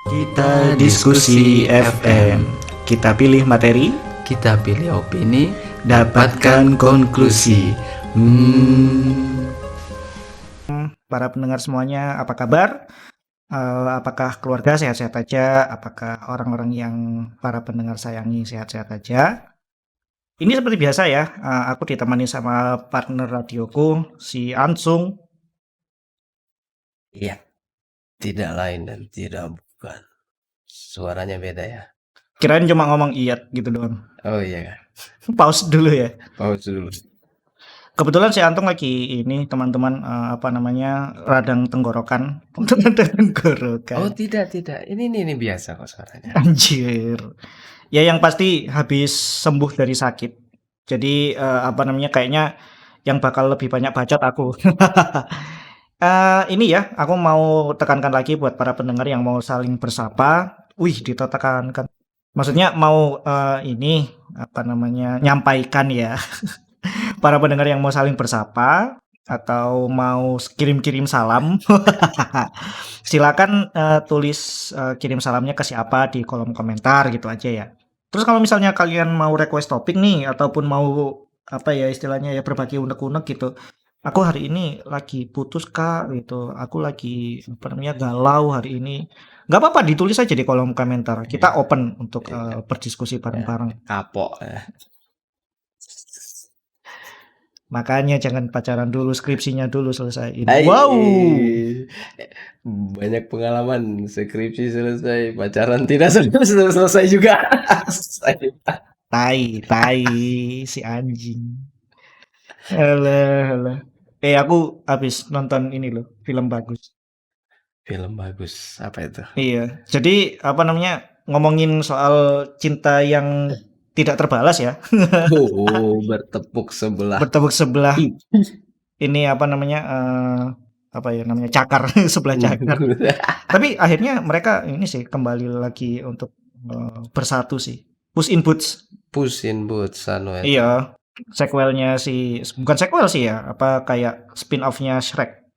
Kita diskusi FM. Kita pilih materi, Kita pilih opini, dapatkan konklusi. Para pendengar semuanya, apa kabar? Apakah keluarga sehat-sehat aja? Apakah orang-orang yang para pendengar sayangi sehat-sehat aja? Ini seperti biasa ya, aku ditemani sama partner radioku, si Ansung. Iya, tidak lain dan tidak bukan. Suaranya beda ya. Kirain cuma ngomong iyat gitu doang. Oh iya kan. Pause dulu ya. Pause dulu. Kebetulan si Antung lagi ini teman-teman radang tenggorokan. Radang tenggorokan. Oh tidak. Ini biasa kok suaranya. Anjir. Ya yang pasti habis sembuh dari sakit. Jadi kayaknya yang bakal lebih banyak bacot aku. Ini ya, aku mau tekankan lagi buat para pendengar yang mau saling bersapa. Wih, ditekankan. Maksudnya mau nyampaikan ya. Para pendengar yang mau saling bersapa atau mau kirim-kirim salam. Silakan tulis kirim salamnya ke siapa di kolom komentar gitu aja ya. Terus kalau misalnya kalian mau request topik nih ataupun mau istilahnya ya berbagi unek-unek gitu. Aku hari ini lagi putus Kak gitu. Aku lagi galau hari ini. Nggak apa-apa, ditulis aja di kolom komentar. Kita open untuk berdiskusi bareng-bareng. Kapok. Makanya jangan pacaran dulu, skripsinya dulu selesai. Wow. Banyak pengalaman, skripsi selesai, pacaran tidak selesai juga. Tai si anjing. Alah. Aku habis nonton ini loh, film bagus. Film bagus, apa itu? Iya. Jadi ngomongin soal cinta yang tidak terbalas ya. Bertepuk sebelah. Ini cakar sebelah cakar. Tapi akhirnya mereka ini sih kembali lagi untuk bersatu sih. Puss in Boots iya, sequelnya bukan sequel sih ya, kayak spin-off-nya Shrek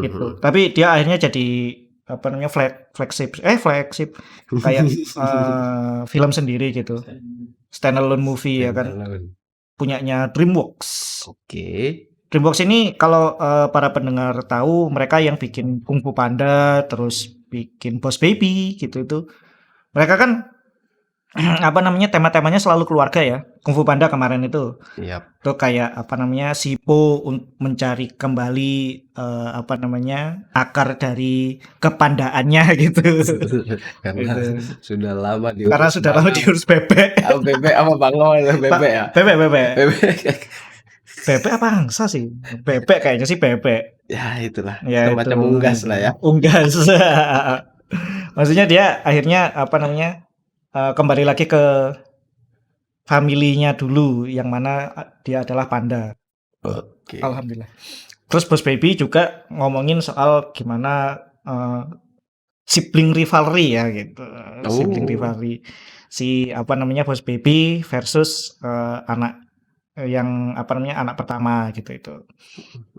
gitu. Tapi dia akhirnya jadi flagship kayak film sendiri gitu, standalone movie ya kan, punyanya DreamWorks. Oke. DreamWorks ini kalau para pendengar tahu, mereka yang bikin Kung Fu Panda, terus bikin Boss Baby gitu itu. Mereka kan tema-temanya selalu keluarga ya. Kung Fu Panda kemarin itu. Yap. Itu kayak si Po mencari kembali akar dari kepandaannya gitu. Karena gitu. sudah lama diurus bebek. Bebek apa bangau bebek ya? Bebek. Bebek apa angsa sih? Bebek kayaknya sih bebek. Ya itulah. Ya, semacam unggas lah ya. Unggas. Maksudnya dia akhirnya kembali lagi ke familinya dulu, yang mana dia adalah panda. Oke. Alhamdulillah. Terus Boss Baby juga ngomongin soal gimana sibling rivalry ya gitu. Sibling rivalry. Si Boss Baby versus anak yang anak pertama gitu itu.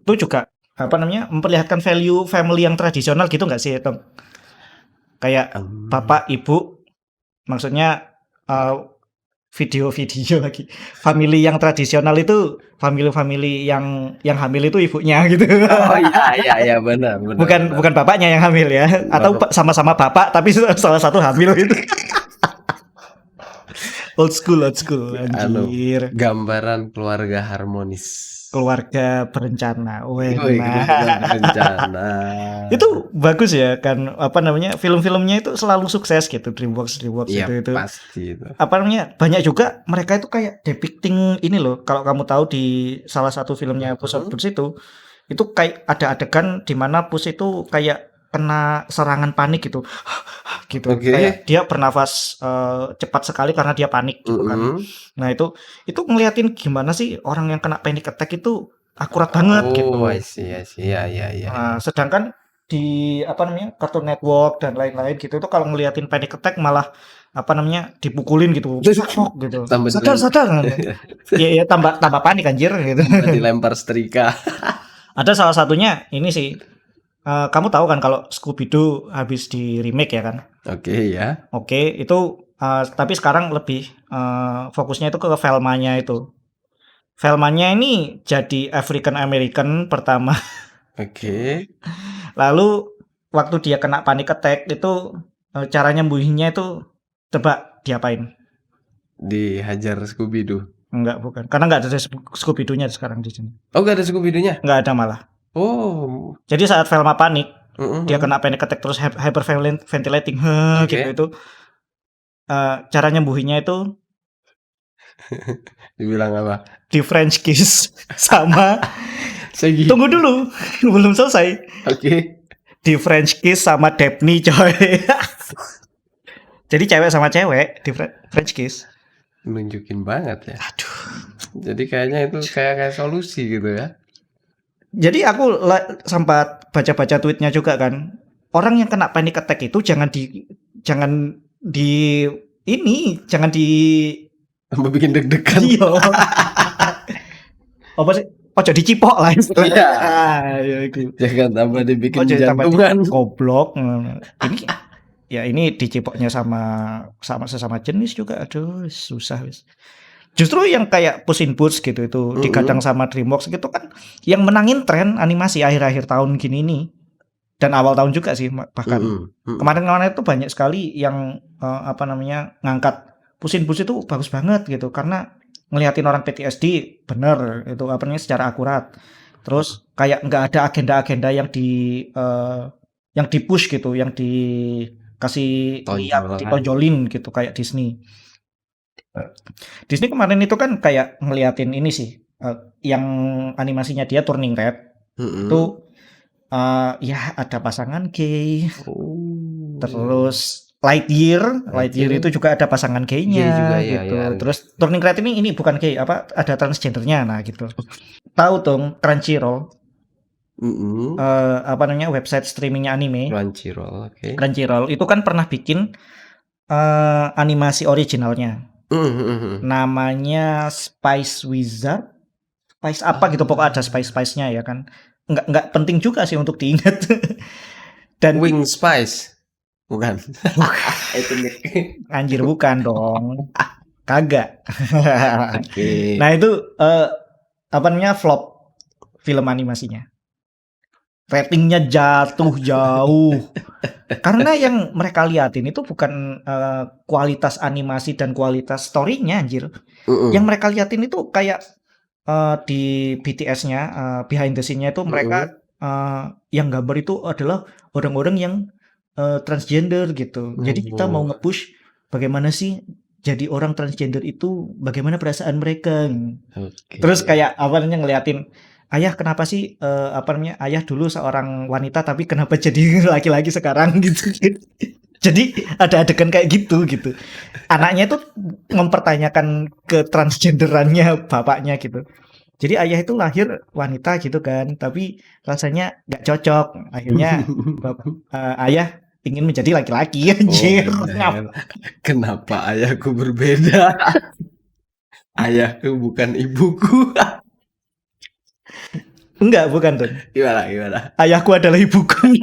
Itu juga memperlihatkan value family yang tradisional gitu nggak sih, Tom? Kayak bapak ibu, maksudnya video lagi. Family yang tradisional itu family yang hamil itu ibunya gitu. Oh iya benar. Bukan bapaknya yang hamil ya, atau sama-sama bapak tapi salah satu hamil gitu. Old school anjir. Gambaran keluarga harmonis. Keluarga berencana. Berencana. Itu bagus ya kan, film-filmnya itu selalu sukses gitu, DreamWorks iya, itu. Pasti itu. Banyak juga mereka itu kayak depicting ini loh. Kalau kamu tahu di salah satu filmnya Puss in Boots itu kayak ada adegan di mana Puss itu kayak kena serangan panik gitu. Gitu. Okay. Kayak dia bernafas cepat sekali karena dia panik gitu kan. Nah, itu ngeliatin gimana sih orang yang kena panic attack itu akurat banget gitu. I see. Ya. Nah, sedangkan di Cartoon Network dan lain-lain gitu itu kalau ngeliatin panic attack malah dipukulin gitu. Gitu. Sadar. Iya, tambah panik anjir gitu. Dilempar setrika. Ada salah satunya ini sih kamu tahu kan kalau Scooby-Doo habis di-remake ya kan? Oke ya. Oke, itu tapi sekarang lebih fokusnya itu ke Velma-nya itu. Velma-nya ini jadi African American pertama. Oke. Lalu waktu dia kena panic attack itu cara nyembuhinnya itu tebak diapain? Dihajar Scooby-Doo. Enggak, bukan. Karena enggak ada Scooby-Doo-nya sekarang di sini. Oh, gak ada Scooby-Doo-nya? Enggak ada malah. Oh. Jadi saat Velma panik, dia Mhm. kena panic attack terus hyperventilating gitu Oke. itu. Cara nyembuhinnya itu Dibilang apa? di French kiss sama Segi. tunggu dulu, belum selesai. Oke. Di French kiss sama Daphne coy. Jadi cewek sama cewek di French kiss. Nunjukin banget ya. Aduh. Jadi kayaknya itu kayak solusi gitu ya. Jadi aku sempat baca-baca tweetnya juga kan. Orang yang kena panic attack itu jangan di Tambah bikin deg-degan. iya. Apa sih? Ojo dicipok lah istilahnya. Iya. Ya itu. Jangan tambah dibikin Ojo tambah jantungan. goblok. Ini dicipoknya sama sesama jenis juga. Aduh, susah wis. Justru yang kayak Puss in Boots gitu itu digadang sama DreamWorks gitu kan yang menangin tren animasi akhir-akhir tahun gini nih. Dan awal tahun juga sih bahkan. Kemarin-kemarin itu banyak sekali yang ngangkat Puss in Boots itu bagus banget gitu karena ngeliatin orang PTSD bener itu secara akurat. Terus kayak nggak ada agenda-agenda yang dipush gitu, yang dikasih lihat, ditonjolin gitu kayak Disney. Disney kemarin itu kan kayak ngeliatin ini sih, yang animasinya dia Turning Red itu ya ada pasangan gay. Terus Lightyear itu juga ada pasangan gay-nya gitu. Ya. Terus Turning Red ini bukan gay, ada transgendernya, nah gitu. Tahu dong Crunchyroll? Website streamingnya anime. Crunchyroll, oke. Crunchyroll itu kan pernah bikin animasi originalnya. Namanya Spice Wizard. Spice apa gitu, pokoknya ada Spice-nya ya kan. Enggak penting juga sih untuk diingat. Dan Wing Spice. Bukan. Itu anjir bukan dong. Kagak. Oke. Nah, itu flop film animasinya. Ratingnya jatuh jauh. Karena yang mereka liatin itu bukan kualitas animasi dan kualitas story-nya anjir. Yang mereka liatin itu kayak di BTS-nya, behind the scene-nya itu mereka yang gambar itu adalah orang-orang yang transgender gitu. Jadi kita mau nge-push bagaimana sih jadi orang transgender itu, bagaimana perasaan mereka. Terus kayak ngeliatin ayah kenapa sih ayah dulu seorang wanita tapi kenapa jadi laki-laki sekarang gitu. Jadi ada adegan kayak gitu. Anaknya itu mempertanyakan ketransgenderannya bapaknya gitu. Jadi ayah itu lahir wanita gitu kan, tapi rasanya nggak cocok. Akhirnya ayah ingin menjadi laki-laki anjir. Kenapa ayahku berbeda? Ayahku bukan ibuku. Enggak, bukan tuh. Gimana? Ayahku adalah ibuku.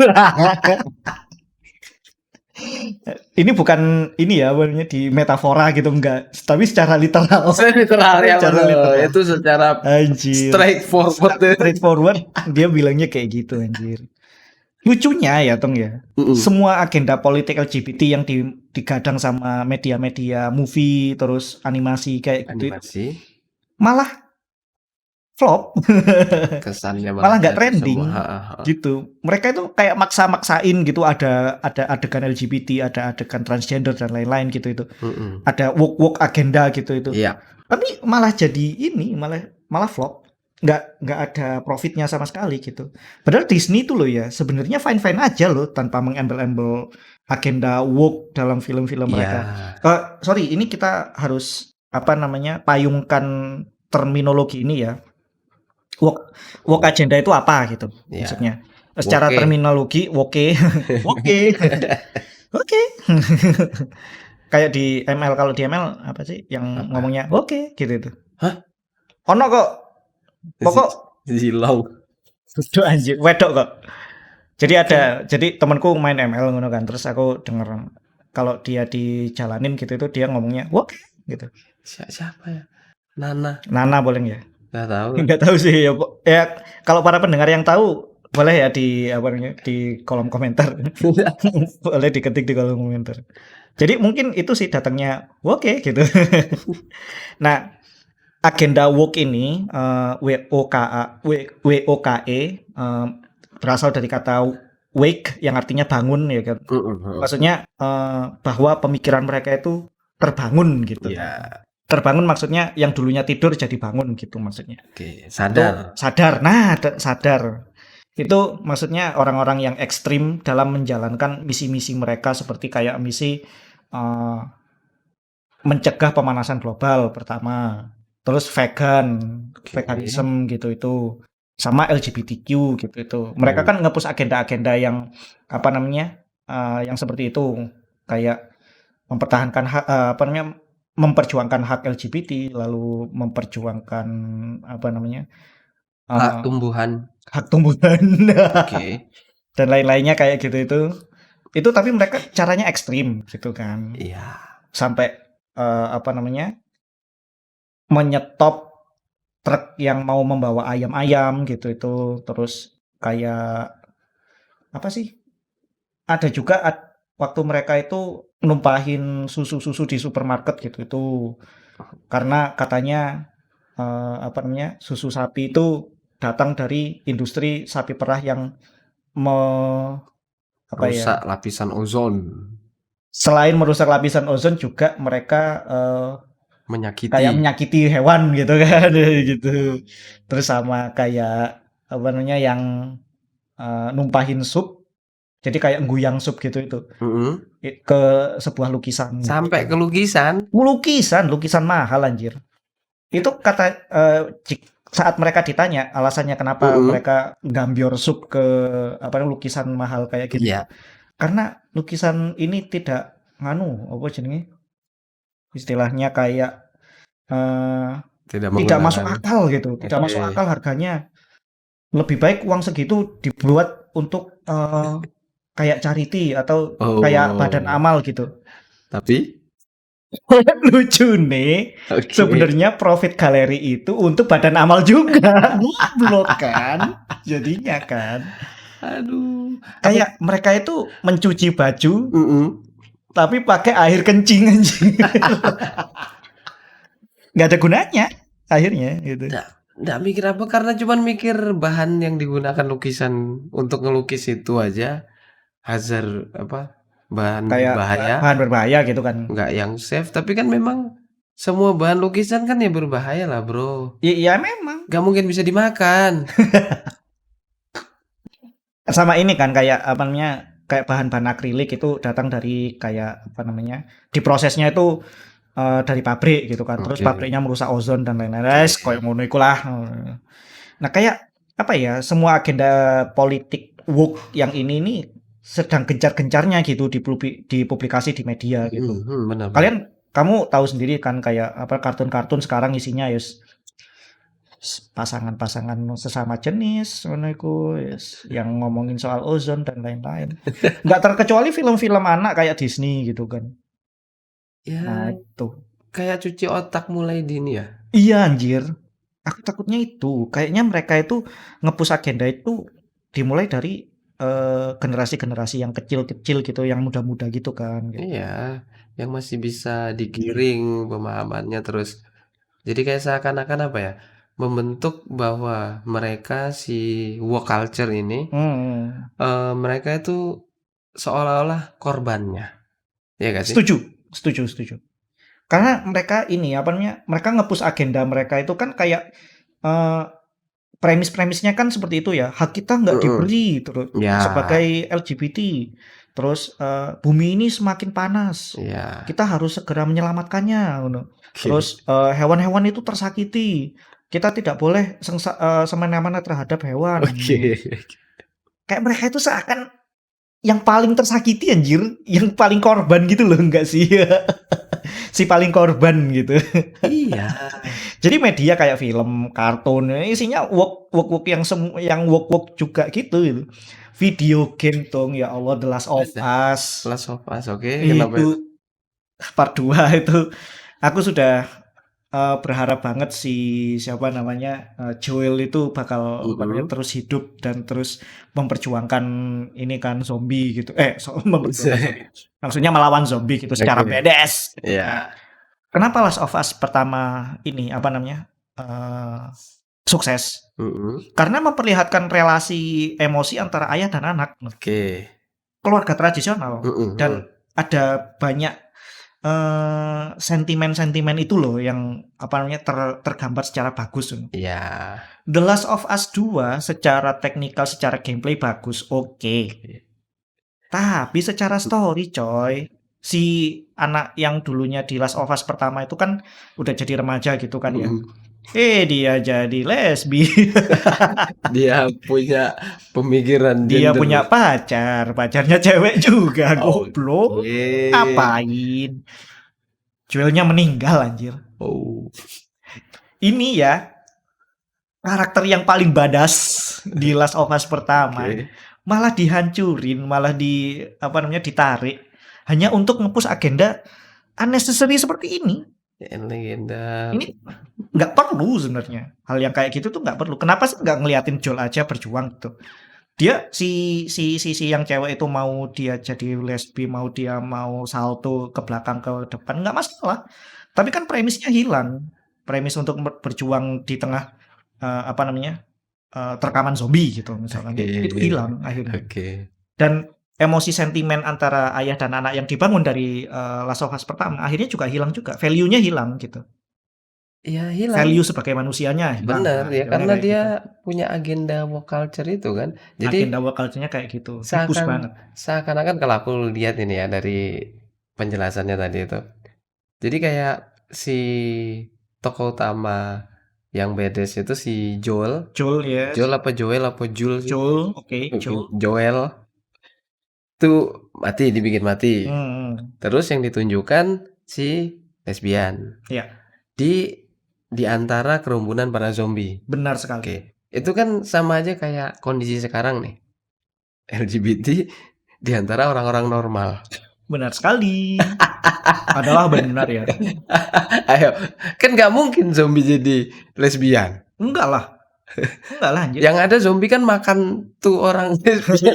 Ini bukan ini ya, di metafora gitu enggak, tapi secara literal. Literal ya, literal. Itu secara anjir. Straightforward dia bilangnya kayak gitu anjir. Lucunya ya Tong ya. Semua agenda politik LGBT yang digadang sama media-media movie terus animasi kayak gitu malah flop. Kesannya malah nggak trending gitu. Mereka itu kayak maksa-maksain gitu, ada adegan LGBT, ada adegan transgender dan lain-lain gitu itu. Ada woke agenda gitu itu. Iya. Tapi malah jadi ini malah flop. Nggak ada profitnya sama sekali gitu. Padahal Disney itu loh ya sebenarnya fine-fine aja loh tanpa mengembel-embel agenda woke dalam film-film mereka. Sorry, ini kita harus payungkan terminologi ini ya. Woke agenda itu apa gitu maksudnya. Secara terminologi woke. Oke. Kayak di ML, kalau di ML apa sih yang ngomongnya oke gitu itu. Hah? Ono kok. Pokok Zilong. Wedok anjir, wedok kok. Jadi temanku main ML ngono kan, terus aku denger kalau dia dijalanin gitu itu dia ngomongnya wah gitu. Siapa ya? Nana. Nana boleh ya? Nggak tahu. Nggak tahu sih ya, ya kalau para pendengar yang tahu boleh ya di apa namanya di kolom komentar. Boleh diketik di kolom komentar. Jadi mungkin itu sih datangnya oke gitu. Nah, agenda woke ini WOKE berasal dari kata wake yang artinya bangun ya kan. Maksudnya bahwa pemikiran mereka itu terbangun gitu. Iya. Terbangun maksudnya yang dulunya tidur jadi bangun gitu maksudnya. Oke, sadar. Sadar. Nah, sadar. Itu maksudnya orang-orang yang ekstrim dalam menjalankan misi-misi mereka seperti kayak misi mencegah pemanasan global pertama. Terus veganism gitu itu. Sama LGBTQ gitu itu. Mereka kan nge-push agenda-agenda yang apa namanya? Yang seperti itu. Kayak mempertahankan hak apa namanya? Memperjuangkan hak LGBT, lalu memperjuangkan apa namanya? Hak tumbuhan. Hak tumbuhan. Oke. Dan lain-lainnya kayak gitu itu. Itu tapi mereka caranya ekstrim gitu kan. Iya. Sampai apa namanya? Menyetop truk yang mau membawa ayam-ayam gitu itu. Terus kayak apa sih? Ada juga waktu mereka itu numpahin susu-susu di supermarket gitu itu. Karena katanya apa namanya? Susu sapi itu datang dari industri sapi perah yang Rusak lapisan ozon. Selain merusak lapisan ozon juga mereka kayak Menyakiti. menyakiti hewan gitu kan gitu. Terus sama kayak apa namanya yang numpahin sup. Jadi kayak guyang sup gitu itu. Ke sebuah lukisan. Sampai ke lukisan. Lukisan mahal anjir. Itu kata saat mereka ditanya alasannya kenapa mereka gambior sup ke apa lukisan mahal kayak gitu. Iya. Karena lukisan ini tidak apa jenenge? Istilahnya kayak tidak masuk akal gitu. Tidak masuk akal harganya. Lebih baik uang segitu dibuat untuk kayak charity atau kayak badan amal gitu. Tapi lucu nih, sebenarnya profit galeri itu untuk badan amal juga. Goblok kan? Jadinya kan. Aduh. Kayak mereka itu mencuci baju, tapi pakai air kencing anjing. Nggak ada gunanya akhirnya gitu. Nggak mikir apa karena cuman mikir bahan yang digunakan lukisan untuk ngelukis itu aja hazard apa bahan kayak berbahaya. Bahan berbahaya gitu kan. Nggak yang safe tapi kan memang semua bahan lukisan kan ya berbahaya lah bro. Iya memang. Nggak mungkin bisa dimakan. Sama ini kan kayak apa namanya kayak bahan-bahan akrilik itu datang dari kayak apa namanya diprosesnya itu dari pabrik gitu kan. Terus pabriknya merusak ozon dan lain-lain. Kayak ngono iku lah. Nah, kayak apa ya? Semua agenda politik woke yang ini nih sedang gencar-gencarnya gitu dipublikasi di media gitu. Benar. Kamu tahu sendiri kan kayak apa kartun-kartun sekarang isinya yus pasangan-pasangan sesama jenis ngono iku yang ngomongin soal ozon dan lain-lain. Nggak terkecuali film-film anak kayak Disney gitu kan. Ya, nah itu kayak cuci otak mulai dini ya. Iya anjir. Aku takutnya itu. Kayaknya mereka itu nge-push agenda itu dimulai dari generasi-generasi yang kecil-kecil gitu, yang muda-muda gitu kan. Gitu. Iya, yang masih bisa digiring pemahamannya terus. Jadi kayak seakan-akan apa ya? Membentuk bahwa mereka si woke culture ini mereka itu seolah-olah korbannya. Ya gak sih? Setuju. Karena mereka ini apa namanya? Mereka nge-push agenda mereka itu kan kayak premis-premisnya kan seperti itu ya. Hak kita nggak diberi terus sebagai LGBT. Terus bumi ini semakin panas. Kita harus segera menyelamatkannya. Terus hewan-hewan itu tersakiti. Kita tidak boleh semena-mena terhadap hewan. Kayak mereka itu seakan yang paling tersakiti anjir, yang paling korban gitu loh, enggak sih? Si paling korban gitu. Iya. Jadi media kayak film, kartun, isinya woke yang woke juga gitu. Video game dong, ya Allah, The Last of Ada Us. Last of Us, oke, kenapa itu? Itu part 2 itu aku sudah berharap banget siapa namanya Joel itu bakal apa namanya terus hidup dan terus memperjuangkan ini kan zombie gitu. Memperjuangkan zombie. Maksudnya melawan zombie gitu secara Oke. badass. Iya. Kenapa Last of Us pertama ini apa namanya sukses? Karena memperlihatkan relasi emosi antara ayah dan anak. Oke. Keluarga tradisional dan ada banyak sentimen-sentimen itu loh yang apa namanya tergambar secara bagus. Iya. The Last of Us 2 secara teknikal, secara gameplay bagus, oke. Tapi secara story coy, si anak yang dulunya di Last of Us pertama itu kan udah jadi remaja gitu kan ya. Dia jadi lesbi. Dia punya pemikiran Dia gender. punya pacarnya cewek juga, goblok. Oke. Apain? Joelnya meninggal anjir. Oh. Ini ya karakter yang paling badas di Last of Us pertama malah dihancurin, malah ditarik hanya untuk nge-push agenda unnecessary seperti ini. Legenda. Ini nggak perlu sebenarnya. Hal yang kayak gitu tuh nggak perlu. Kenapa sih nggak ngeliatin Joel aja berjuang gitu? Dia si yang cewek itu mau dia jadi lesbi, mau salto ke belakang ke depan nggak masalah. Tapi kan premisnya hilang. Premis untuk berjuang di tengah terkaman zombie gitu misalkan. Itu hilang akhirnya. Dan emosi sentimen antara ayah dan anak yang dibangun dari Last of Us pertama akhirnya juga hilang juga. Value-nya hilang gitu. Iya, hilang. Value sebagai manusianya hilang. Benar ya, karena dia punya agenda woke culture itu kan. Jadi agenda woke culture-nya kayak gitu. Tipus banget. Seakan-akan kalau aku lihat ini ya dari penjelasannya tadi itu. Jadi kayak si tokoh utama yang badass itu si Joel. Yes. Joel apa Joel apa Jules? Joel, oke, Joel. Joel tuh dibikin mati. Terus yang ditunjukkan si lesbian. Iya. Di antara kerumunan para zombie. Benar sekali. Oke. Itu kan sama aja kayak kondisi sekarang nih. LGBT di antara orang-orang normal. Benar sekali. Adalah benar ya. Ayo, kan nggak mungkin zombie jadi lesbian. Enggak lah anjir. Yang ada zombie kan makan tuh orang lesbian.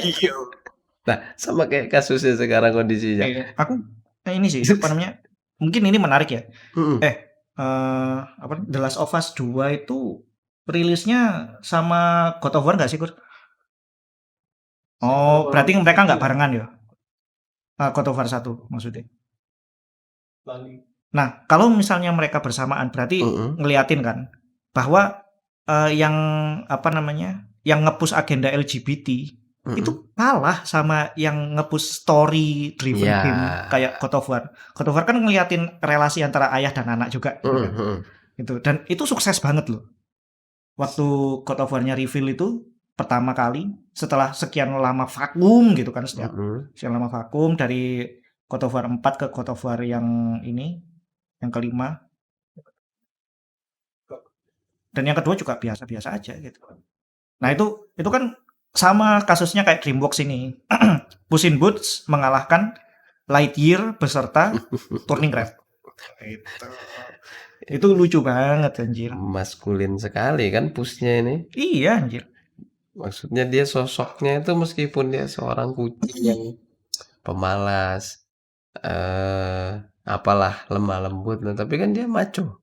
Nah, sama kayak kasusnya sekarang kondisinya. Aku ini sih apa namanya? Mungkin ini menarik ya. The Last of Us 2 itu rilisnya sama God of War nggak sih, Kur? Oh, berarti mereka nggak barengan ya? God of War 1 maksudnya. Nah, kalau misalnya mereka bersamaan berarti ngeliatin kan bahwa yang yang nge-push agenda LGBT itu kalah sama yang nge-push story driven game kayak God of War. God of War kan ngeliatin relasi antara ayah dan anak juga gitu. Dan itu sukses banget loh. Waktu God of War-nya reveal itu pertama kali setelah sekian lama vakum gitu kan, sekian lama vakum dari God of War 4 ke God of War yang ini, yang kelima. Dan yang kedua juga biasa-biasa aja gitu. Nah itu kan sama kasusnya kayak DreamWorks ini. Puss in Boots mengalahkan Lightyear beserta Turning Red. Itu lucu banget anjir. Maskulin sekali kan Pussnya ini. Iya anjir. Maksudnya dia sosoknya itu meskipun dia seorang kucing yang pemalas, apalah lemah lembut, nah, tapi kan dia maco.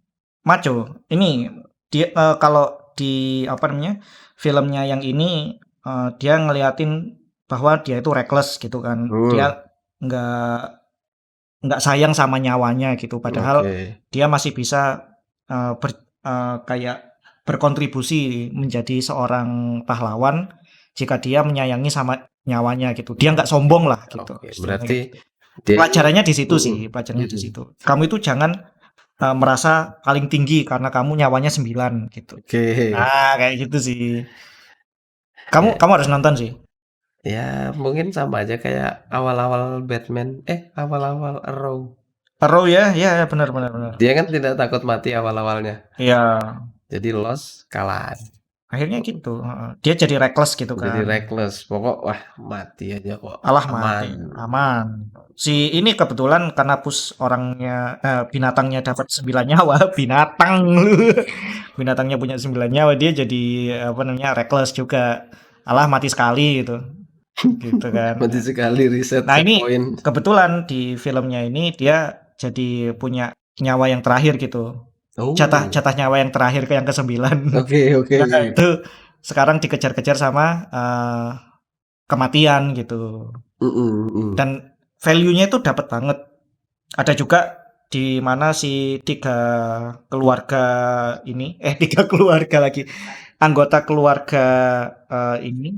Ini dia kalau di filmnya yang ini dia ngeliatin bahwa dia itu reckless gitu kan. Dia nggak sayang sama nyawanya gitu. Padahal dia masih bisa kayak berkontribusi menjadi seorang pahlawan jika dia menyayangi sama nyawanya gitu. Dia nggak sombong lah gitu. Berarti pelajarannya di situ sih, pelajarannya di situ. Kamu itu jangan merasa paling tinggi karena kamu nyawanya 9 gitu. Nah, kayak gitu sih. Kamu harus nonton sih. Ya, mungkin sama aja kayak awal-awal Batman, awal-awal Arrow. Arrow ya, ya benar benar benar. Dia kan tidak takut mati awal-awalnya. Iya, Jadi lost, kalah. akhirnya gitu. Dia jadi reckless gitu Jadi kan. reckless. Pokok wah mati aja kok. Alah Aman. mati, aman. Si ini kebetulan karena orangnya binatangnya dapat 9 nyawa, binatang lu. Binatangnya punya 9 nyawa, dia jadi apa namanya reckless juga. Alah mati sekali gitu. Gitu kan. Mati sekali reset Nah, ini checkpoint. kebetulan di filmnya ini dia jadi punya nyawa yang terakhir gitu. Jatah Oh. jatah nyawa yang terakhir ke yang ke-9. Oke, oke. Nah, itu sekarang dikejar-kejar sama kematian gitu. Dan value-nya itu dapat banget. Ada juga di mana si keluarga ini, tiga keluarga lagi, anggota keluarga ini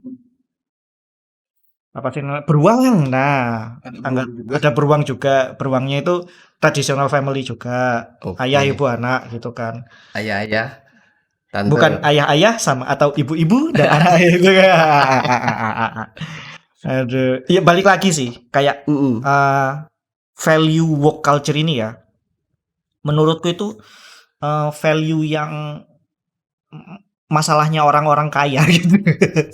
apa sih namanya? Beruang. Nah, ada beruang juga. Beruangnya itu traditional family juga, ayah Oke. ibu anak gitu kan. Ayah-ayah, tante. Bukan ayah-ayah sama atau ibu-ibu dan anak itu. Aduh, ya balik lagi sih, kayak value woke culture ini ya, menurutku itu value yang masalahnya orang-orang kaya gitu.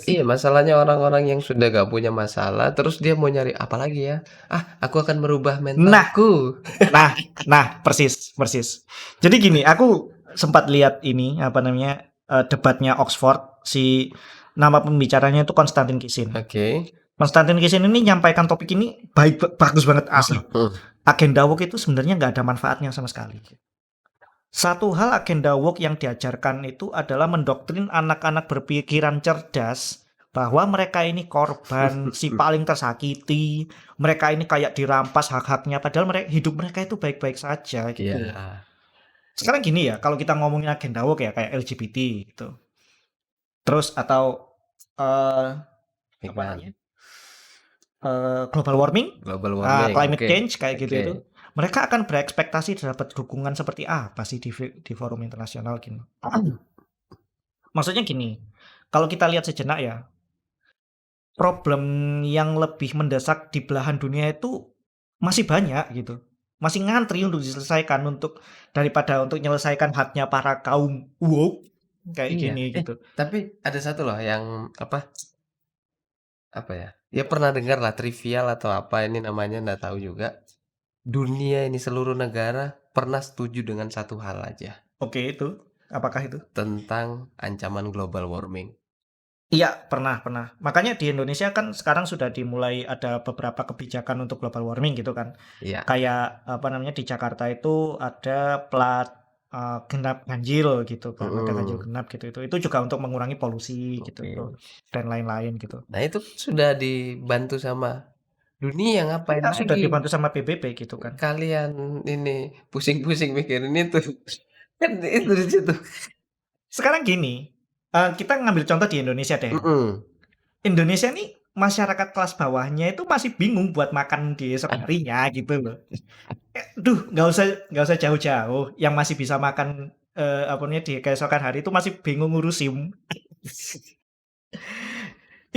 Iya, masalahnya orang-orang yang sudah gak punya masalah, terus dia mau nyari apa lagi ya? Aku akan merubah Nah, mentalku. persis, persis. Jadi gini, aku sempat lihat ini apa namanya debatnya Oxford, si nama pembicaranya itu Konstantin Kisin. Oke. Konstantin Kisin ini nyampaikan topik ini bagus banget asli. Agenda woke itu sebenarnya nggak ada manfaatnya sama sekali. Satu hal agenda woke yang diajarkan itu adalah mendoktrin anak-anak berpikiran cerdas bahwa mereka ini korban, si paling tersakiti, mereka ini kayak dirampas hak-haknya, padahal hidup mereka itu baik-baik saja gitu. Iya. Sekarang gini ya, kalau kita ngomongin agenda woke ya kayak LGBT gitu. Terus atau apa namanya? Global warming, climate Oke. change kayak gitu Oke. itu. Mereka akan berekspektasi dapat dukungan seperti apa sih di forum internasional gini. Maksudnya gini, kalau kita lihat sejenak ya, problem yang lebih mendesak di belahan dunia itu masih banyak gitu. Masih ngantri untuk diselesaikan daripada untuk menyelesaikan haknya para kaum woke kayak Iya. gini gitu. Tapi ada satu loh yang apa ya? Ya pernah dengar lah trivial atau apa ini namanya nggak tahu juga. Dunia ini seluruh negara pernah setuju dengan satu hal aja Oke, itu. Apakah itu? tentang ancaman global warming. Iya, pernah, pernah. Makanya di Indonesia kan sekarang sudah dimulai ada beberapa kebijakan untuk global warming gitu kan. Iya. Kayak apa namanya di Jakarta itu ada plat genap ganjil gitu kan. Ada ganjil genap gitu itu. Itu juga untuk mengurangi polusi gitu Oke. tuh dan lain-lain gitu. Nah, itu sudah dibantu sama dunia ngapain Ya, sudah lagi? dibantu sama PBB gitu kan. Kalian ini pusing-pusing mikirin itu. Kan itu di situ. Sekarang gini, kita ngambil contoh di Indonesia deh. Indonesia nih masyarakat kelas bawahnya itu masih bingung buat makan di esok harinya gitu loh. Nggak usah jauh-jauh. Yang masih bisa makan apa namanya di keesokan hari itu masih bingung ngurus SIM.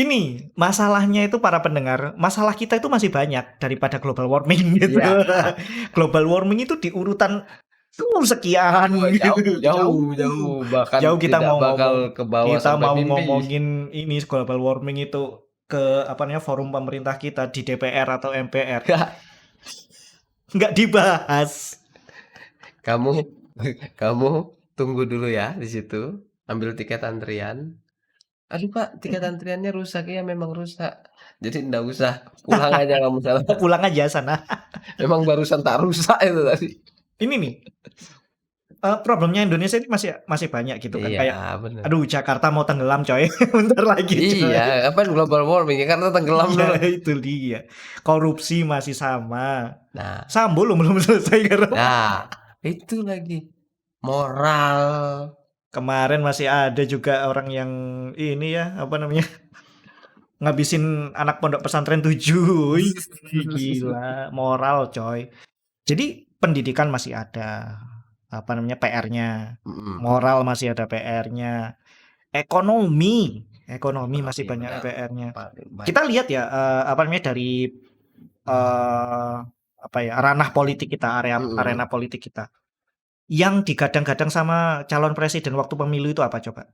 Ini masalahnya itu para pendengar, masalah kita itu masih banyak daripada global warming gitu. Iya. Global warming itu di urutan sekian gitu. Jauh, bahkan Jauh kita tidak mau bakal ke bawah kita sampai mau mimpi. ngomongin ini global warming itu ke apa namanya forum pemerintah kita di DPR atau MPR. Nggak dibahas. Kamu kamu tunggu dulu ya di situ, ambil tiket antrian. "Aduh Pak, tiket antriannya rusak." "Iya memang rusak." Jadi ndak usah, pulang aja kamu sana. Pulang aja sana. Memang barusan tak rusak itu tadi. Ini nih, problemnya Indonesia ini masih masih banyak gitu kan, Iya, kayak, bener. aduh Jakarta mau tenggelam coy, bentar lagi Iya, coy. apa global warming ya karena tenggelam Iya dulu. itu dia, korupsi masih sama, Nah Sambo loh belum selesai karena nah, itu lagi, moral. kemarin masih ada juga orang yang ini ya, apa namanya, ngabisin anak pondok pesantren 7, wih gila, moral coy. Jadi pendidikan masih ada, apa namanya, PR-nya, moral masih ada PR-nya, Ekonomi masih Ekonomi banyak benar. PR-nya. Paling Kita banyak. lihat ya apa namanya dari apa ya ranah politik kita, arena politik kita. Yang digadang-gadang sama calon presiden waktu pemilu itu apa coba?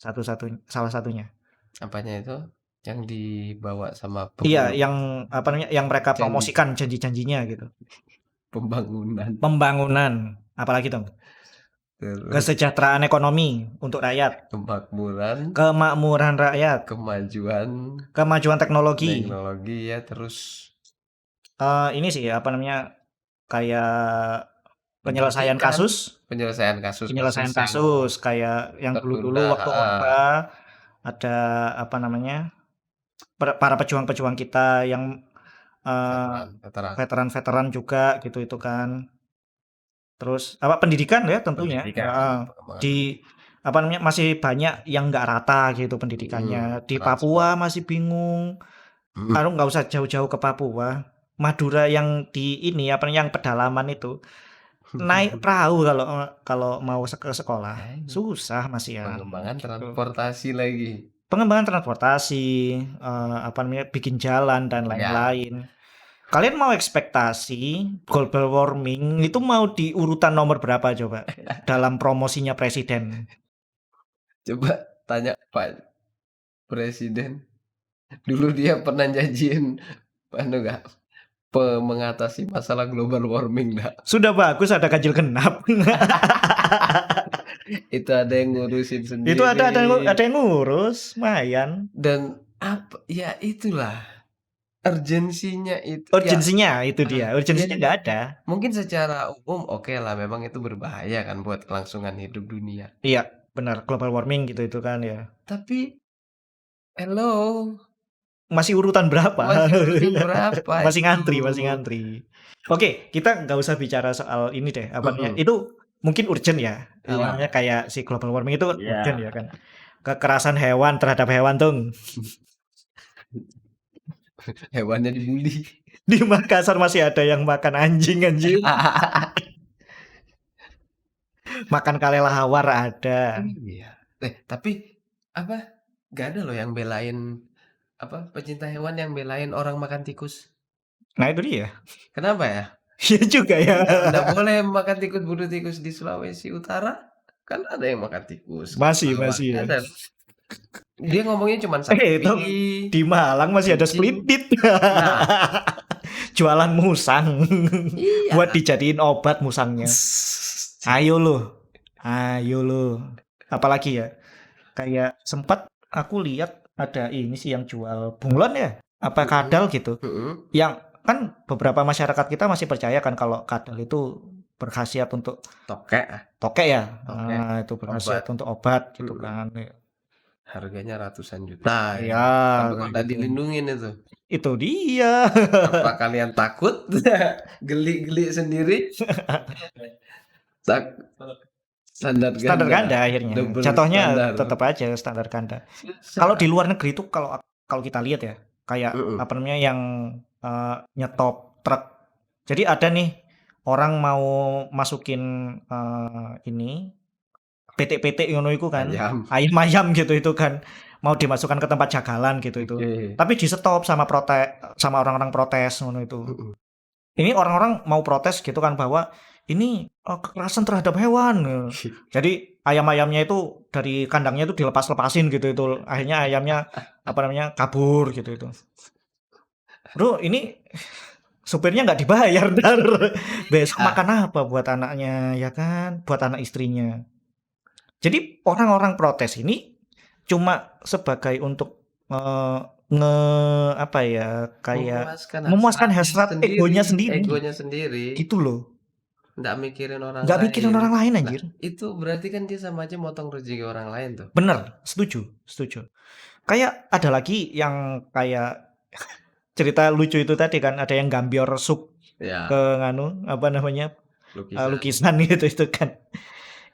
Salah satunya. Apanya itu? Yang dibawa sama Iya, pemilu. yang apa namanya yang mereka Janji promosikan janji-janjinya gitu. pembangunan. Pembangunan, apalagi dong? Terus Kesejahteraan ekonomi untuk rakyat, kemakmuran, kemakmuran rakyat, kemajuan kemajuan teknologi. teknologi ya, terus Ini sih apa namanya kayak penyelesaian pendidikan, kasus, penyelesaian kasus-kasus yang kayak yang tertunda. dulu-dulu waktu Orde ada apa namanya para pejuang-pejuang kita yang Veteran. veteran-veteran juga gitu itu kan. Terus apa pendidikan ya tentunya Pendidikan, pengembangan di apa namanya masih banyak yang nggak rata gitu pendidikannya. Di transport. Papua masih bingung. Mhm. Nggak usah jauh-jauh ke Papua. Madura yang di ini apa namanya yang pedalaman itu naik perahu kalau kalau mau ke sekolah susah masih ya. Pengembangan Gitu. transportasi lagi. Pengembangan transportasi, apa namanya bikin jalan dan Ya. lain-lain. Kalian mau ekspektasi global warming itu mau di urutan nomor berapa coba dalam promosinya presiden? Coba tanya Pak Presiden. Dulu dia pernah janjiin nggak mengatasi masalah global warming nggak? Sudah bagus ada ganjil genap. Itu ada yang ngurusin sendiri. Itu ada yang ngurus, lumayan. Dan apa ya itulah urgensinya itu. Urgensinya itu dia. Urgensinya nggak ada. Mungkin secara umum oke lah, memang itu berbahaya kan buat kelangsungan hidup dunia. Iya, benar global warming gitu itu kan ya. Tapi hello, masih urutan berapa? Masih ngantri. Oke, kita nggak usah bicara soal ini deh. Apa namanya? Itu mungkin urgent ya. Namanya kayak si global warming itu urgent ya kan. Kekerasan hewan terhadap hewan tuh. Hewannya dibully. Di Makassar masih ada yang makan anjing. Makan kelelawar ada. Iya. Tapi apa? Gak ada loh yang belain apa pecinta hewan yang belain orang makan tikus. Nah itu dia. Kenapa ya? Iya juga ya. Nggak boleh makan tikus, bunuh tikus di Sulawesi Utara. Kan ada yang makan tikus. Masih ya. Ada. Dia ngomongnya cuma sapi. Itu di Malang masih ada split beat. Nah. Jualan musang. Iya. Buat dijadiin obat musangnya. Ayo lo. Apalagi ya? Kayak sempat aku lihat ada ini sih yang jual bunglon ya, apa kadal gitu. Yang kan beberapa masyarakat kita masih percaya kan kalau kadal itu berkhasiat untuk tokek ya. Nah, itu berkhasiat untuk obat gitu kan. Harganya ratusan juta. Ya, tapi kalau dilindungin itu. Itu dia. Apa kalian takut? Geli-geli sendiri? Standar ganda akhirnya. Jatuhnya tetap aja standar ganda. Kalau di luar negeri itu kalau kita lihat ya, kayak apa namanya yang nyetop truk. Jadi ada nih orang mau masukin ini PT ngono iku kan. Ayam gitu itu kan. Mau dimasukkan ke tempat jagalan gitu itu. Tapi di stop sama orang-orang protes ngono itu. Ini orang-orang mau protes gitu kan bahwa ini kekerasan terhadap hewan. Jadi ayam-ayamnya itu dari kandangnya itu dilepas-lepasin gitu itu. Akhirnya ayamnya apa namanya kabur gitu itu. Bro, ini supirnya nggak dibayar dar. Besok makan apa buat anaknya ya kan? Buat anak istrinya. Jadi orang-orang protes ini cuma sebagai untuk apa ya kayak memuaskan hasrat egonya sendiri. Gitu loh. Nggak mikirin orang lain anjir. Itu berarti kan dia sama aja motong rezeki orang lain tuh. Bener, setuju. Kayak ada lagi yang kayak cerita lucu itu tadi kan, ada yang gambior sup ke apa namanya lukisan gitu itu kan.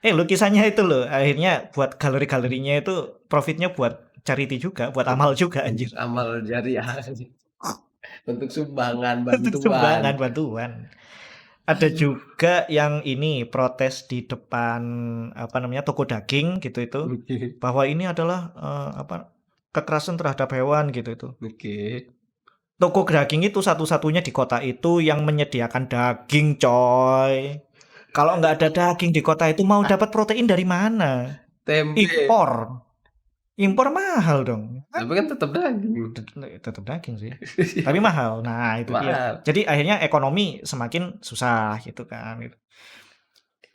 Lukisannya itu loh akhirnya buat galeri-galerinya itu profitnya buat charity juga, buat amal juga anjir. Amal jariah. Untuk sumbangan bantuan. Ada juga yang ini protes di depan apa namanya toko daging gitu itu bahwa ini adalah apa kekerasan terhadap hewan gitu itu. Oke. Toko daging itu satu-satunya di kota itu yang menyediakan daging, coy. Kalau nggak ada daging di kota itu mau dapat protein dari mana? Tempe. Impor. Impor mahal dong. Tapi kan tetap daging. Tetap daging sih. Tapi mahal. Nah, itu dia. Mahal. Jadi akhirnya ekonomi semakin susah gitu kan.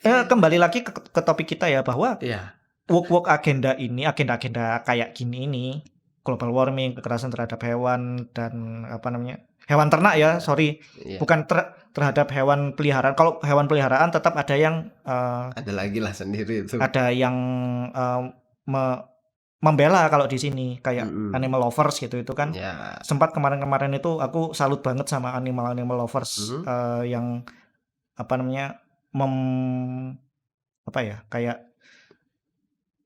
Kembali lagi ke topik kita ya, bahwa Iya. woke agenda ini, agenda-agenda kayak gini ini, global warming, kekerasan terhadap hewan dan apa namanya, hewan ternak ya, sorry, Iya. bukan terhadap hewan peliharaan. Kalau hewan peliharaan tetap ada yang ada lagi lah sendiri itu. ada yang membela kalau di sini kayak animal lovers gitu itu kan. Ya. Sempat kemarin-kemarin itu aku salut banget sama animal lovers yang apa namanya apa ya, kayak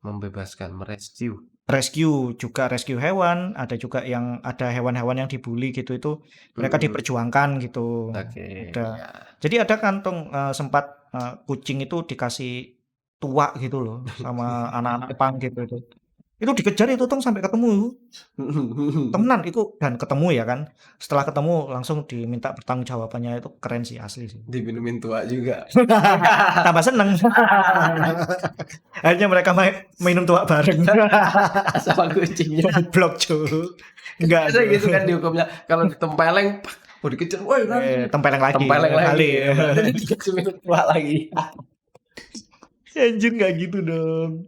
membebaskan, rescue hewan, ada juga yang ada hewan-hewan yang dibully gitu, itu mereka diperjuangkan gitu. Oke. Ada. Ya. Jadi ada kantong sempat kucing itu dikasih tuak gitu loh sama anak-anak Jepang gitu itu. Itu dikejar itu tong sampai ketemu. Temenan itu, dan ketemu ya kan. Setelah ketemu langsung diminta pertanggungjawabannya, itu keren sih, asli sih. Diminumin tua juga. Tambah seneng. Akhirnya mereka minum tua bareng. Sama kucingnya. Goblok cuy. Enggak Biasa gitu kan dihukumnya. Kalau ditempeleng, mau dikejar, woi tempeleng lagi. Jadi dikasih minum tua lagi. Anjir, nggak gitu dong.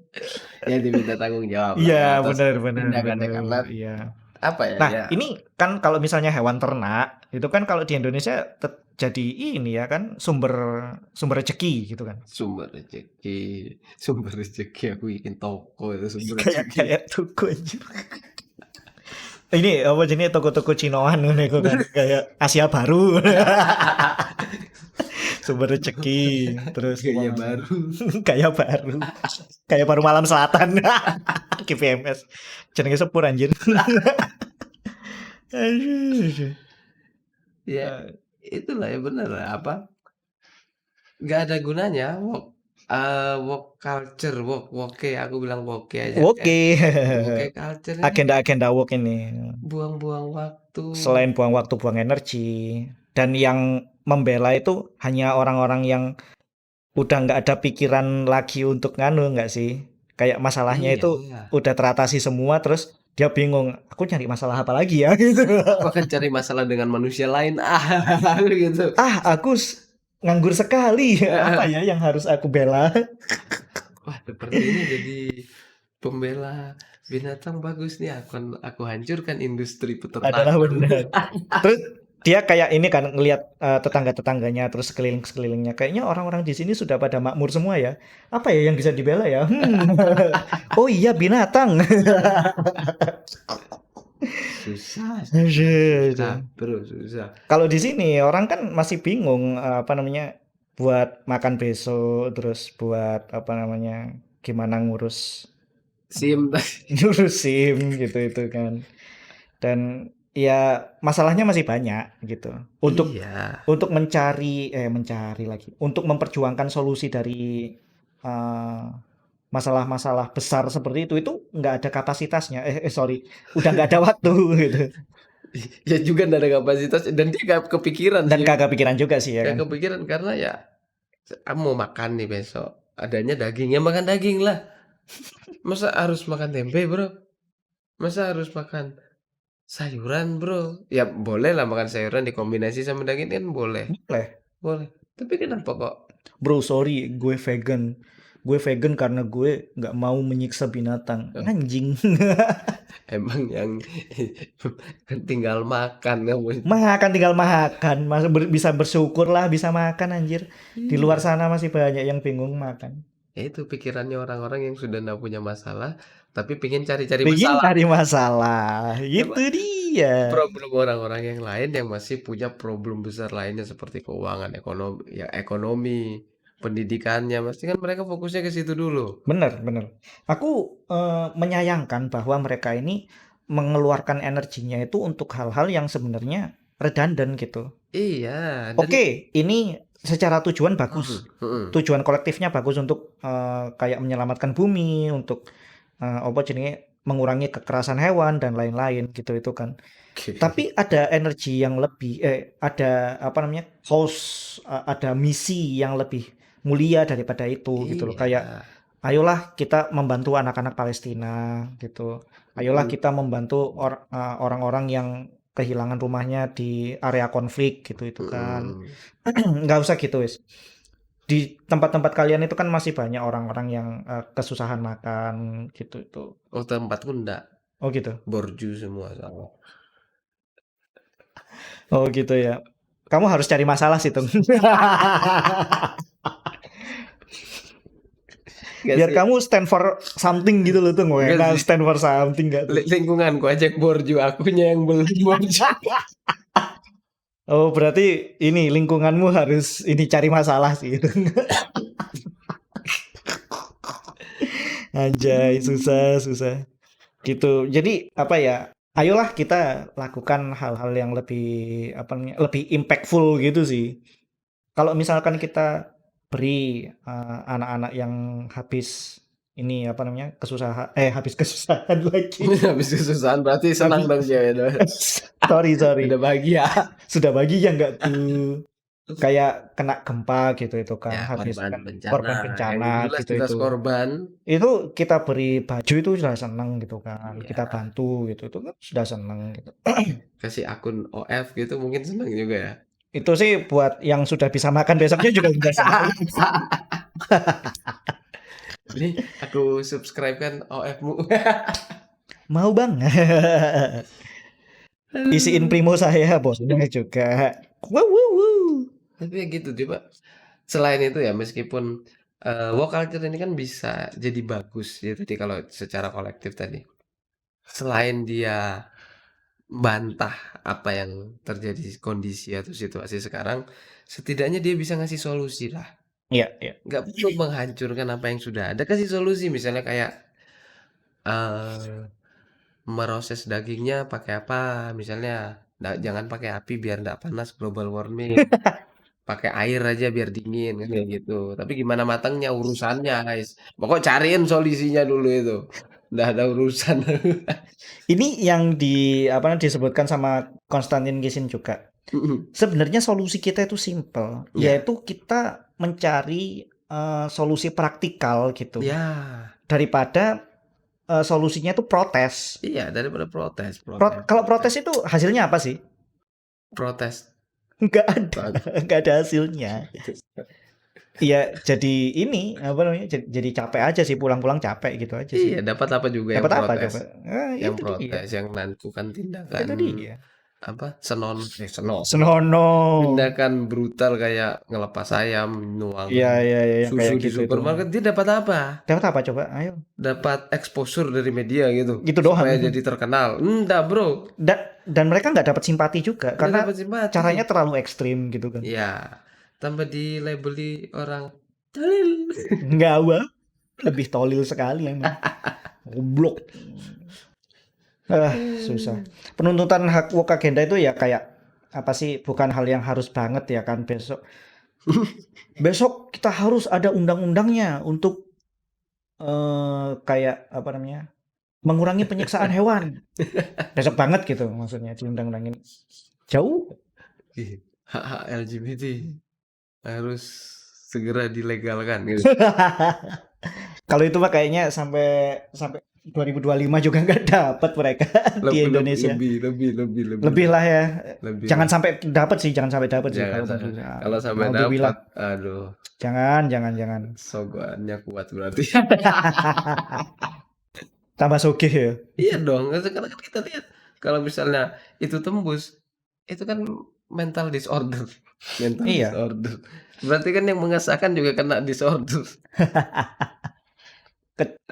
Ya diminta tanggung jawab. Iya, benar. Karena iya. Apa ya? Nah, ya. ini kan kalau misalnya hewan ternak, itu kan kalau di Indonesia jadi ini ya kan sumber rezeki gitu kan. Sumber rezeki aku bikin toko itu sumber rezeki. Kayak toko anjir. Ini apa jenis toko-toko Cinoan nih kan, kayak Asia Baru. Sumber rezeki, terus kayak baru malam selatan. KPMS jenenge sepur anjir. Ya itulah ya, benar apa, nggak ada gunanya woke culture, woke aku bilang woke aja. Woke culture agenda woke ini buang-buang waktu, selain buang waktu, buang energi. Dan yang membela itu hanya orang-orang yang udah nggak ada pikiran lagi untuk nggak sih, kayak masalahnya itu udah teratasi semua, terus dia bingung, aku cari masalah apa lagi ya gitu. Aku akan cari masalah dengan manusia lain gitu. Aku nganggur sekali, apa ya yang harus aku bela? Wah, seperti ini jadi pembela binatang bagus nih, aku hancurkan industri peternakan. Adalah benar. Terus dia kayak ini kan ngelihat tetangga-tetangganya, terus sekeliling-sekelilingnya, kayaknya orang-orang di sini sudah pada makmur semua ya. Apa ya yang bisa dibela ya? Oh iya, binatang. Susah. Bro, susah. Kalau di sini orang kan masih bingung apa namanya buat makan besok, terus buat apa namanya gimana ngurus SIM gitu kan. Dan ya masalahnya masih banyak gitu. Untuk mencari lagi, untuk memperjuangkan solusi dari masalah-masalah besar seperti itu nggak ada kapasitasnya. Udah nggak ada waktu gitu. Ya juga nggak ada kapasitas, dan dia nggak kepikiran. Dan kagak kepikiran juga sih ya. Nggak kepikiran karena ya kamu mau makan nih besok, adanya daging, ya makan daging lah. Masa harus makan tempe bro? Masa harus makan sayuran bro? Ya boleh lah makan sayuran dikombinasi sama daging kan boleh. Tapi kenapa kok? Bro, sorry, gue vegan karena gue nggak mau menyiksa binatang. Anjing. Emang yang tinggal makan tinggal makan, bisa bersyukur lah bisa makan anjir. Di luar sana masih banyak yang bingung makan. Ya itu pikirannya orang-orang yang sudah nggak punya masalah, tapi pengen cari masalah. Itu dia. Problem orang-orang yang lain yang masih punya problem besar lainnya seperti keuangan, ekonomi, pendidikannya, pasti kan mereka fokusnya ke situ dulu. Bener. Aku menyayangkan bahwa mereka ini mengeluarkan energinya itu untuk hal-hal yang sebenarnya redundant gitu. Iya. Oke, ini secara tujuan bagus. Tujuan kolektifnya bagus untuk kayak menyelamatkan bumi, untuk mengurangi kekerasan hewan dan lain-lain gitu itu kan. Oke. Tapi ada energi yang lebih ada apa namanya? Ada misi yang lebih mulia daripada itu gitu loh. Kayak Iya. ayolah kita membantu anak-anak Palestina gitu. Ayolah kita membantu orang-orang yang kehilangan rumahnya di area konflik gitu itu kan. Nggak usah gitu wis. Di tempat-tempat kalian itu kan masih banyak orang-orang yang kesusahan makan gitu itu. Oh, tempatku enggak. Oh gitu. Borju semua sama. Oh gitu ya. Kamu harus cari masalah sih, Tung. Biar kamu stand for something gitu loh, Tung. Nah, stand for something gak tuh? Lingkunganku aja borju, akunya yang belum borju. Oh, berarti ini lingkunganmu harus ini cari masalah sih itu. Anjay, susah. Gitu. Jadi apa ya? Ayolah kita lakukan hal-hal yang lebih apa namanya? Lebih impactful gitu sih. Kalau misalkan kita beri anak-anak yang habis ini apa namanya? habis kesusahan lagi. Habis kesusahan berarti senang dong dia. Sorry. Udah bahagia. Sudah bahagia nggak tuh? Kayak kena gempa gitu itu kan, Ya, habis korban bencana jelas gitu itu. korban. Itu kita beri baju itu sudah seneng gitu kan. Kita bantu gitu itu kan sudah seneng gitu. Kasih akun OF gitu mungkin senang juga ya. Itu sih buat yang sudah bisa makan besoknya juga sudah seneng. Ini aku subscribe kan OF-mu. Mau bang. Isiin primo saya bosnya juga. Wow. Tapi ya gitu coba. Selain itu ya meskipun woke culture ini kan bisa jadi bagus ya tadi kalau secara kolektif tadi. Selain dia bantah apa yang terjadi kondisi atau situasi sekarang, setidaknya dia bisa ngasih solusi lah. Iya. Nggak perlu menghancurkan apa yang sudah ada, kasih solusi misalnya kayak meroses dagingnya pakai apa, misalnya jangan pakai api biar nggak panas global warming. Pakai air aja biar dingin kan kayak gitu. Tapi gimana matangnya urusannya, guys. Pokok cariin solusinya dulu itu. Nggak ada urusan. Ini yang disebutkan sama Konstantin Gisin juga. Sebenarnya solusi kita itu simple, yaitu kita mencari solusi praktikal gitu. Ya. Daripada solusinya itu protes. Iya, daripada protes. Kalau protes itu hasilnya apa sih? Protes. Nggak ada hasilnya. Iya, jadi ini apa namanya? Jadi capek aja sih, pulang-pulang capek gitu aja sih. Iya, dapat apa juga Dapat yang apa protes. coba? Yang itu protes, dia. yang melakukan tindakan Itu dia. apa? Senono. Tindakan brutal kayak ngelepas ayam, nuang Iya, susu kayak di gitu itu. supermarket, dia dapat apa? Dapat apa coba? Ayo. Dapat exposure dari media gitu. Gitu doang. Supaya jadi terkenal. Enggak, bro. Dan mereka nggak dapat simpati juga karena caranya terlalu ekstrim gitu kan. Iya. Tambah di labeli orang tolil. Nggak apa. Lebih tolil sekali emang. Goblok. Susah. Penuntutan hak woke agenda itu ya kayak apa sih? Bukan hal yang harus banget ya kan besok. Besok kita harus ada undang-undangnya untuk kayak apa namanya? Mengurangi penyiksaan hewan. Besok banget gitu maksudnya di undang-undangin. Jauh. Hak LGBT harus segera dilegalkan gitu. Kalau itu mah kayaknya sampai 2025 juga nggak dapat mereka di Indonesia. Lebih lah ya. Jangan sampai dapat sih. Kalau sampai dapat, aduh. Jangan. Sogoannya kuat berarti. Tambah sogeh ya. Iya dong, karena kan kita lihat kalau misalnya itu tembus, itu kan mental disorder. Disorder. Berarti kan yang mengesahkan juga kena disorder.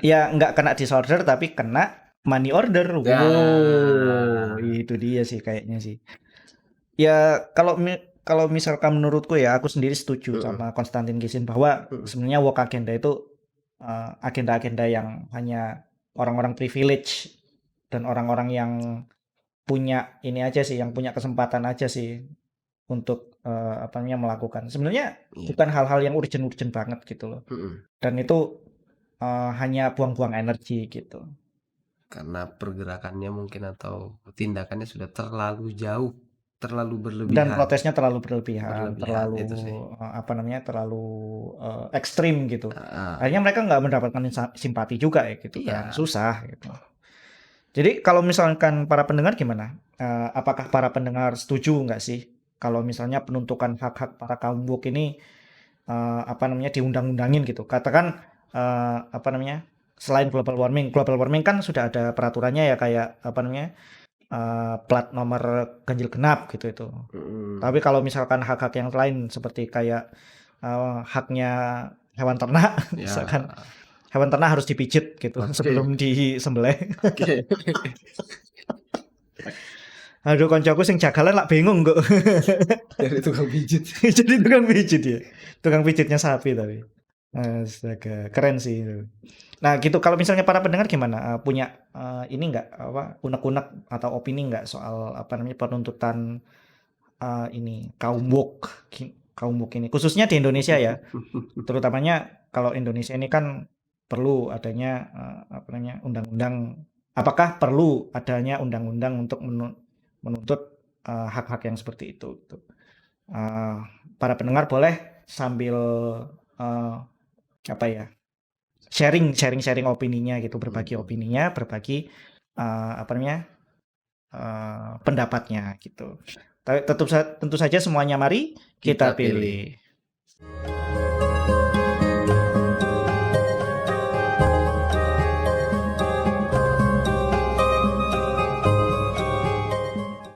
Ya nggak kena disorder tapi kena money order. Itu dia sih kayaknya sih. Ya kalau misalkan menurutku ya aku sendiri setuju sama Konstantin Gisin bahwa sebenarnya woke agenda itu agenda-agenda yang hanya orang-orang privilege dan orang-orang yang punya ini aja sih, yang punya kesempatan aja sih untuk melakukan. Sebenarnya bukan hal-hal yang urgent banget gitu loh. Dan itu hanya buang-buang energi gitu. Karena pergerakannya mungkin atau tindakannya sudah terlalu jauh, terlalu Dan berlebihan. protesnya terlalu berlebihan, Berlebihan terlalu itu sih. apa namanya, terlalu ekstrim gitu. Heeh. Akhirnya mereka nggak mendapatkan simpati juga ya gitu kan, Iya. susah gitu. Jadi kalau misalkan para pendengar gimana? Apakah para pendengar setuju nggak sih kalau misalnya penuntukan hak-hak para kaum woke ini apa namanya, diundang-undangin gitu? Katakan apa namanya, selain global warming kan sudah ada peraturannya ya, kayak apa namanya, plat nomor ganjil genap gitu itu. Tapi kalau misalkan hak-hak yang lain seperti kayak haknya hewan ternak, misalkan Ya, hewan ternak harus dipijit gitu oke. sebelum disembelih. Oke. Aduh, koncoku sing jagalan lak bingung kok. Dari tukang pijit. Jadi tukang pijit ya. Tukang pijitnya sapi tapi. Astaga, keren sih itu. Nah, gitu kalau misalnya para pendengar gimana? Punya ini enggak apa unek-unek atau opini enggak soal apa namanya penuntutan ini kaum woke ini khususnya di Indonesia ya. Terutamanya kalau Indonesia ini kan perlu adanya apa namanya undang-undang, apakah perlu adanya undang-undang untuk menuntut hak-hak yang seperti itu gitu. Eh, para pendengar boleh sambil eh, apa ya, sharing opininya gitu, berbagi Mhm. opininya, berbagi apa namanya, pendapatnya gitu. Tapi tentu saja semuanya mari Kita kita pilih. pilih.